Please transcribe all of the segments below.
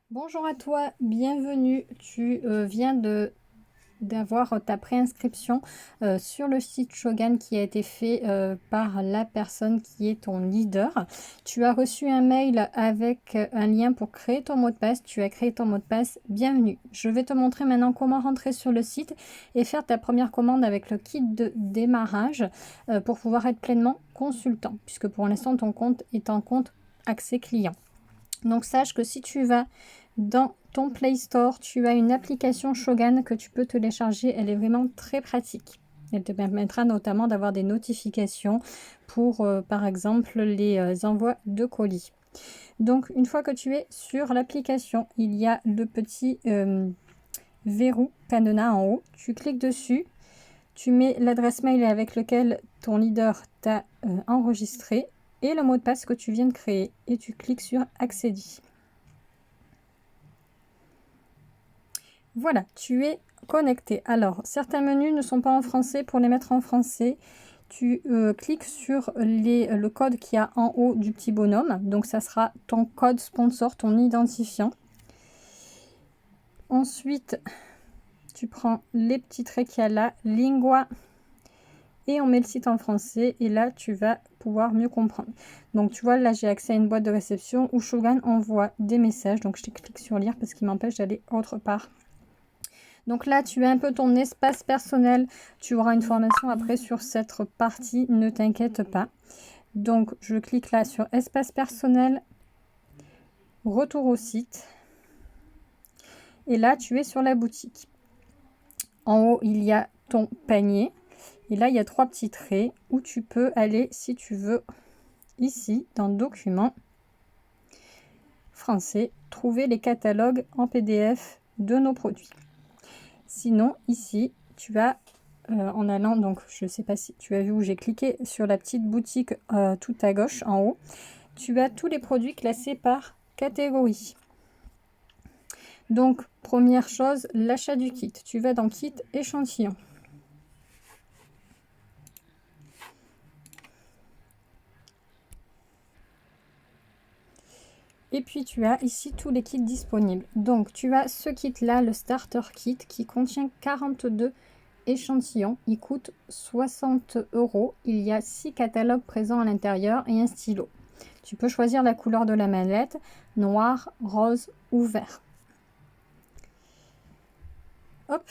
Bonjour à toi, bienvenue. Tu viens d'avoir ta préinscription sur le site Shogun qui a été fait par la personne qui est ton leader. Tu as reçu un mail avec un lien pour créer ton mot de passe. Tu as créé ton mot de passe, bienvenue. Je vais te montrer maintenant comment rentrer sur le site et faire ta première commande avec le kit de démarrage pour pouvoir être pleinement consultant, puisque pour l'instant ton compte est en compte accès client. Donc sache que si tu vas dans ton Play Store, tu as une application Shogun que tu peux télécharger. Elle est vraiment très pratique. Elle te permettra notamment d'avoir des notifications pour, par exemple, les envois de colis. Donc, une fois que tu es sur l'application, il y a le petit verrou cadenas en haut. Tu cliques dessus. Tu mets l'adresse mail avec lequel ton leader t'a enregistré et le mot de passe que tu viens de créer. Et tu cliques sur accéder. Voilà, tu es connecté. Alors, certains menus ne sont pas en français. Pour les mettre en français, tu cliques sur le code qu'il y a en haut du petit bonhomme. Donc, ça sera ton code sponsor, ton identifiant. Ensuite, tu prends les petits traits qu'il y a là, lingua, et on met le site en français. Et là, tu vas pouvoir mieux comprendre. Donc, tu vois, là, j'ai accès à une boîte de réception où Shogun envoie des messages. Donc, je clique sur lire parce qu'il m'empêche d'aller autre part. Donc là, tu as un peu ton espace personnel. Tu auras une formation après sur cette partie, ne t'inquiète pas. Donc, je clique là sur espace personnel, retour au site. Et là, tu es sur la boutique. En haut, il y a ton panier. Et là, il y a trois petits traits où tu peux aller, si tu veux, ici, dans Documents, Français, trouver les catalogues en PDF de nos produits. Sinon, ici, tu as, en allant, donc je ne sais pas si tu as vu où j'ai cliqué sur la petite boutique tout à gauche, en haut, tu as tous les produits classés par catégorie. Donc, première chose, l'achat du kit. Tu vas dans Kit échantillon. Et puis, tu as ici tous les kits disponibles. Donc, tu as ce kit-là, le Starter Kit, qui contient 42 échantillons. Il coûte 60 €. Il y a 6 catalogues présents à l'intérieur et un stylo. Tu peux choisir la couleur de la mallette, noir, rose ou vert. Hop.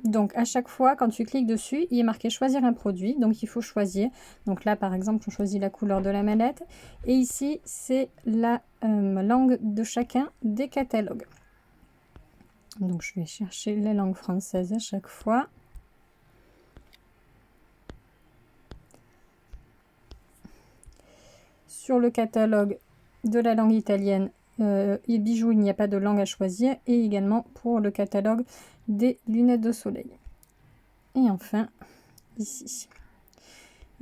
Donc, à chaque fois, quand tu cliques dessus, il est marqué choisir un produit. Donc, il faut choisir. Donc là, par exemple, on choisit la couleur de la mallette. Et ici, c'est la langue de chacun des catalogues. Donc, je vais chercher la langue française à chaque fois. Sur le catalogue de la langue italienne et bijoux, il n'y a pas de langue à choisir. Et également pour le catalogue des lunettes de soleil. Et enfin, ici.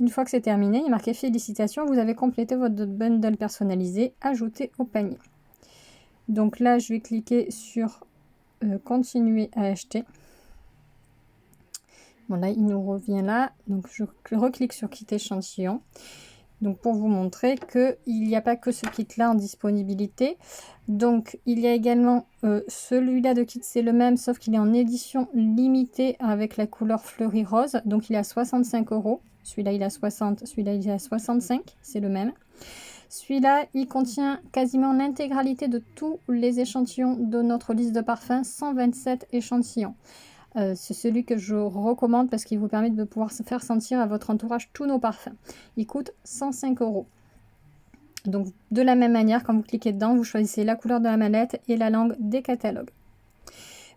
Une fois que c'est terminé, il est marqué félicitations, vous avez complété votre bundle personnalisé, ajouté au panier. Donc là, je vais cliquer sur continuer à acheter. Bon, là, il nous revient là. Donc, je reclique sur quitter échantillon. Donc, pour vous montrer qu'il n'y a pas que ce kit-là en disponibilité. Donc, il y a également celui-là de kit, c'est le même, sauf qu'il est en édition limitée avec la couleur fleurie rose. Donc, il est à 65 €. Celui-là, il est à 60, celui-là, il est à 65, c'est le même. Celui-là, il contient quasiment l'intégralité de tous les échantillons de notre liste de parfums, 127 échantillons. C'est celui que je recommande parce qu'il vous permet de pouvoir faire sentir à votre entourage tous nos parfums. Il coûte 105 €. Donc, de la même manière, quand vous cliquez dedans, vous choisissez la couleur de la mallette et la langue des catalogues.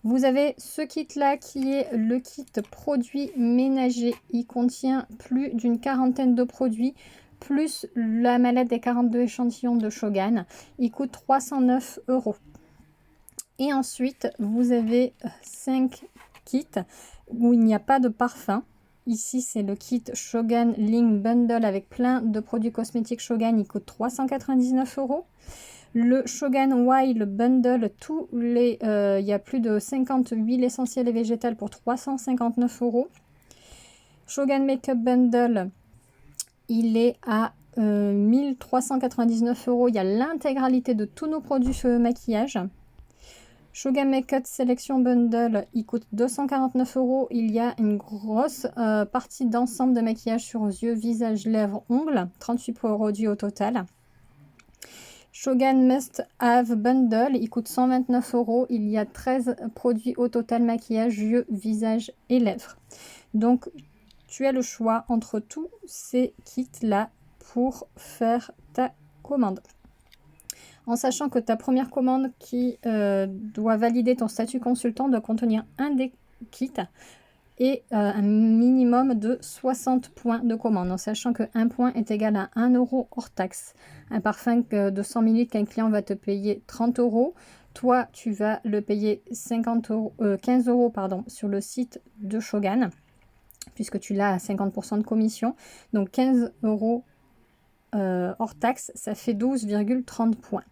Vous avez ce kit-là qui est le kit produits ménagers. Il contient plus d'une quarantaine de produits, plus la mallette des 42 échantillons de Shogun. Il coûte 309 €. Et ensuite, vous avez 5 kits où il n'y a pas de parfum. Ici, c'est le kit Shogun Link Bundle avec plein de produits cosmétiques Shogun. Il coûte 399 €. Le Shogun Wild Bundle, il y a plus de 50 huiles essentielles et végétales pour 359 €. Shogun Makeup Bundle, il est à 1399 €, il y a l'intégralité de tous nos produits maquillage. Shogun Make-up Selection Bundle, il coûte 249 €. Il y a une grosse partie d'ensemble de maquillage sur yeux, visage, lèvres, ongles. 38 produits au total. Shogun Must Have Bundle, il coûte 129 €. Il y a 13 produits au total, maquillage, yeux, visage et lèvres. Donc, tu as le choix entre tous ces kits-là pour faire ta commande. En sachant que ta première commande qui doit valider ton statut consultant doit contenir un des kits et un minimum de 60 points de commande. En sachant que 1 point est égal à 1 € hors taxe. Un parfum de 100 ml qu'un client va te payer 30 €. Toi, tu vas le payer 15 € pardon, sur le site de Shogun, puisque tu l'as à 50% de commission. Donc 15 € hors taxe, ça fait 12,30 points.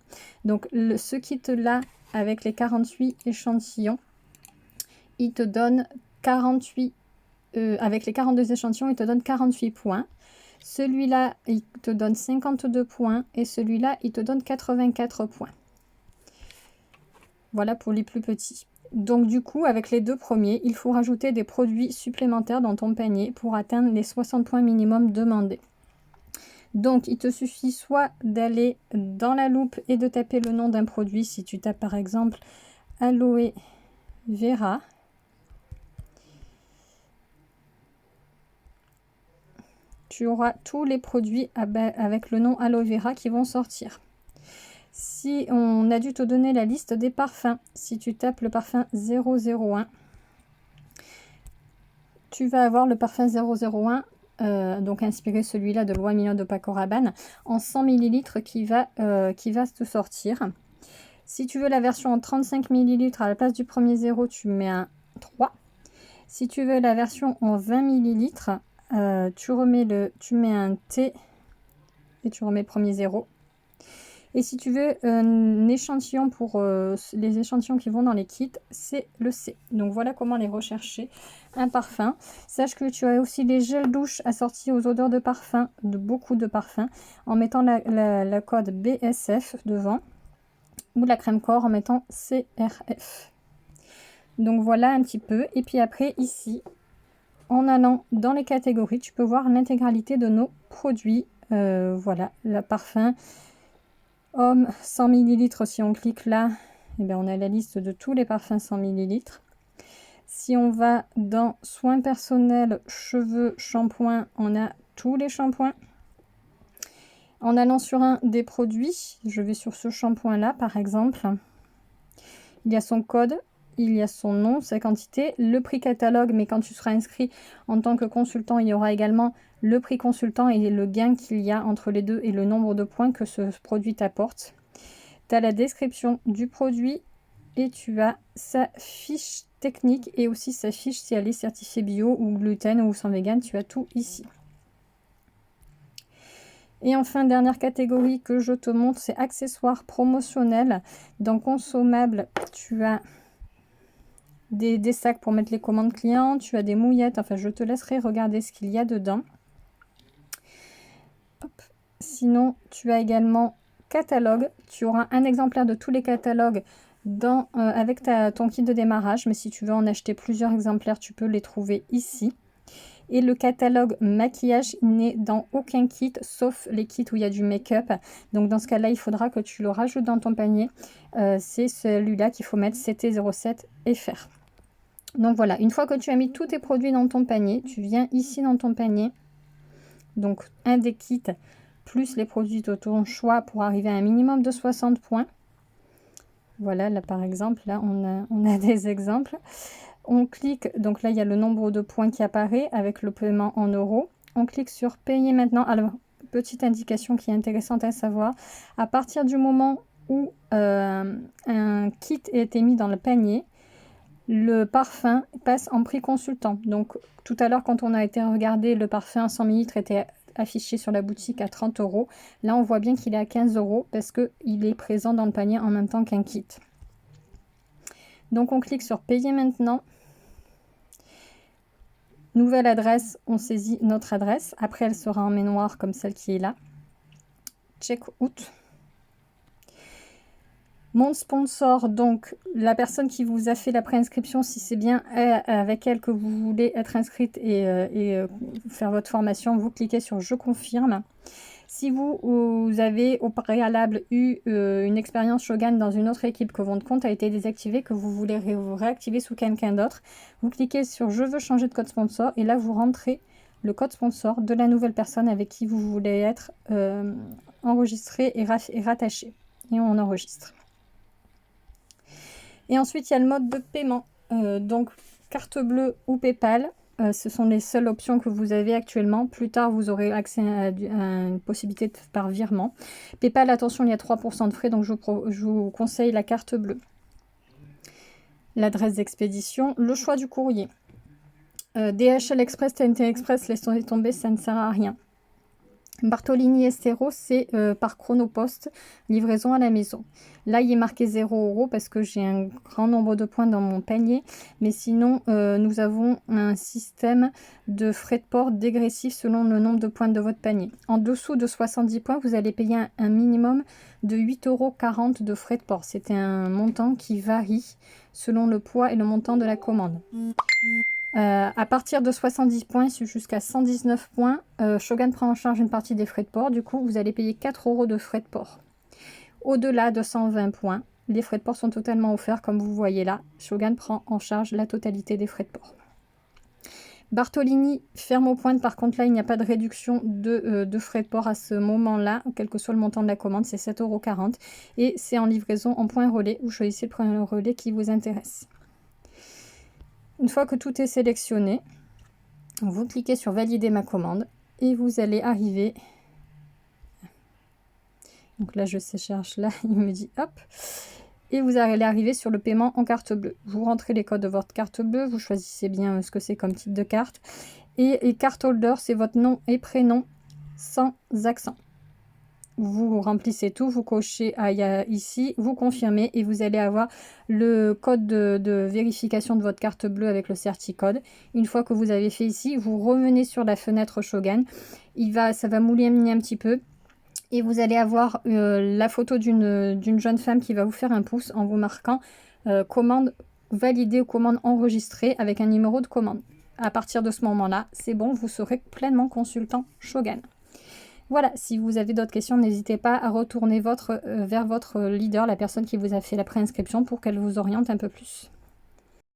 Donc ce kit-là, avec les 48 échantillons, il te donne 48, avec les 42 échantillons, il te donne 48 points. Celui-là, il te donne 52 points et celui-là, il te donne 84 points. Voilà pour les plus petits. Donc du coup, avec les deux premiers, il faut rajouter des produits supplémentaires dans ton panier pour atteindre les 60 points minimum demandés. Donc, il te suffit soit d'aller dans la loupe et de taper le nom d'un produit. Si tu tapes par exemple Aloe Vera, tu auras tous les produits avec le nom Aloe Vera qui vont sortir. Si on a dû te donner la liste des parfums, si tu tapes le parfum 001, tu vas avoir le parfum 001. Donc inspiré celui-là de Loi Million de Paco Rabanne en 100 ml qui va te sortir. Si tu veux la version en 35 ml à la place du premier 0, tu mets un 3. Si tu veux la version en 20 ml, tu mets un T et tu remets le premier 0. Et si tu veux un échantillon pour les échantillons qui vont dans les kits, c'est le C. Donc voilà comment les rechercher. Un parfum. Sache que tu as aussi les gels douche assortis aux odeurs de parfum, de beaucoup de parfums, en mettant la code BSF devant, ou la crème corps en mettant CRF. Donc voilà un petit peu. Et puis après ici, en allant dans les catégories, tu peux voir l'intégralité de nos produits. Voilà, le parfum homme 100 ml. Si on clique là, eh bien, on a la liste de tous les parfums 100 ml. Si on va dans soins personnels, cheveux, shampoing, on a tous les shampoings. En allant sur un des produits, je vais sur ce shampoing là par exemple, il y a son code, il y a son nom, sa quantité, le prix catalogue, mais quand tu seras inscrit en tant que consultant, il y aura également le prix consultant et le gain qu'il y a entre les deux et le nombre de points que ce produit t'apporte. Tu as la description du produit et tu as sa fiche technique et aussi sa fiche si elle est certifiée bio ou gluten ou sans vegan, tu as tout ici. Et enfin, dernière catégorie que je te montre, c'est accessoires promotionnels. Dans consommables, tu as des sacs pour mettre les commandes clients, tu as des mouillettes, enfin je te laisserai regarder ce qu'il y a dedans. Hop. Sinon, tu as également catalogue, tu auras un exemplaire de tous les catalogues avec ton kit de démarrage, mais si tu veux en acheter plusieurs exemplaires, tu peux les trouver ici. Et le catalogue maquillage n'est dans aucun kit, sauf les kits où il y a du make-up. Donc dans ce cas-là, il faudra que tu le rajoutes dans ton panier. C'est celui-là qu'il faut mettre CT07 FR. Donc voilà, une fois que tu as mis tous tes produits dans ton panier, tu viens ici dans ton panier. Donc un des kits plus les produits de ton choix pour arriver à un minimum de 60 points. Voilà, là par exemple, là on a des exemples. On clique, donc là il y a le nombre de points qui apparaît avec le paiement en euros. On clique sur payer maintenant. Alors, petite indication qui est intéressante à savoir, à partir du moment où un kit a été mis dans le panier, le parfum passe en prix consultant. Donc tout à l'heure quand on a été regarder, le parfum 100 ml était affiché sur la boutique à 30 €. Là on voit bien qu'il est à 15 € parce qu'il est présent dans le panier en même temps qu'un kit. Donc on clique sur payer maintenant. Nouvelle adresse, on saisit notre adresse. Après elle sera en noir comme celle qui est là. check out. Mon sponsor, donc la personne qui vous a fait la préinscription, si c'est bien avec elle que vous voulez être inscrite et faire votre formation, vous cliquez sur « Je confirme ». Si vous avez au préalable eu une expérience Shogun dans une autre équipe, que votre compte a été désactivé, que vous voulez vous réactiver sous quelqu'un d'autre, vous cliquez sur « Je veux changer de code sponsor » et là vous rentrez le code sponsor de la nouvelle personne avec qui vous voulez être enregistré et rattaché. Et on enregistre. Et ensuite, il y a le mode de paiement. Donc, carte bleue ou PayPal. Ce sont les seules options que vous avez actuellement. Plus tard, vous aurez accès à une possibilité par virement. PayPal, attention, il y a 3% de frais, donc je vous conseille la carte bleue. L'adresse d'expédition, le choix du courrier. DHL Express, TNT Express, laisse tomber, ça ne sert à rien. Bartolini Estero, c'est par Chronopost, livraison à la maison. Là, il est marqué 0 € parce que j'ai un grand nombre de points dans mon panier. Mais sinon, nous avons un système de frais de port dégressif selon le nombre de points de votre panier. En dessous de 70 points, vous allez payer un minimum de 8,40 € de frais de port. C'est un montant qui varie selon le poids et le montant de la commande. À partir de 70 points jusqu'à 119 points, Shogun prend en charge une partie des frais de port. Du coup, vous allez payer 4 € de frais de port. Au-delà de 120 points, les frais de port sont totalement offerts. Comme vous voyez là, Shogun prend en charge la totalité des frais de port. Bartolini ferme aux pointes. Par contre, là, il n'y a pas de réduction de frais de port à ce moment-là, quel que soit le montant de la commande. C'est 7,40 €. Et c'est en livraison en point relais. Vous choisissez le point relais qui vous intéresse. Une fois que tout est sélectionné, vous cliquez sur « Valider ma commande » et vous allez arriver. Donc là, je cherche là, il me dit « Hop ». Et vous allez arriver sur le paiement en carte bleue. Vous rentrez les codes de votre carte bleue, vous choisissez bien ce que c'est comme type de carte. Et carte holder, c'est votre nom et prénom sans accent. Vous remplissez tout, vous cochez ici, vous confirmez et vous allez avoir le code de vérification de votre carte bleue avec le certicode. Une fois que vous avez fait ici, vous revenez sur la fenêtre Shogun. Ça va mouliner un petit peu et vous allez avoir la photo d'une jeune femme qui va vous faire un pouce en vous marquant commande validée ou commande enregistrée avec un numéro de commande. À partir de ce moment-là, c'est bon, vous serez pleinement consultant Shogun. Voilà, si vous avez d'autres questions, n'hésitez pas à retourner vers votre leader, la personne qui vous a fait la préinscription, pour qu'elle vous oriente un peu plus.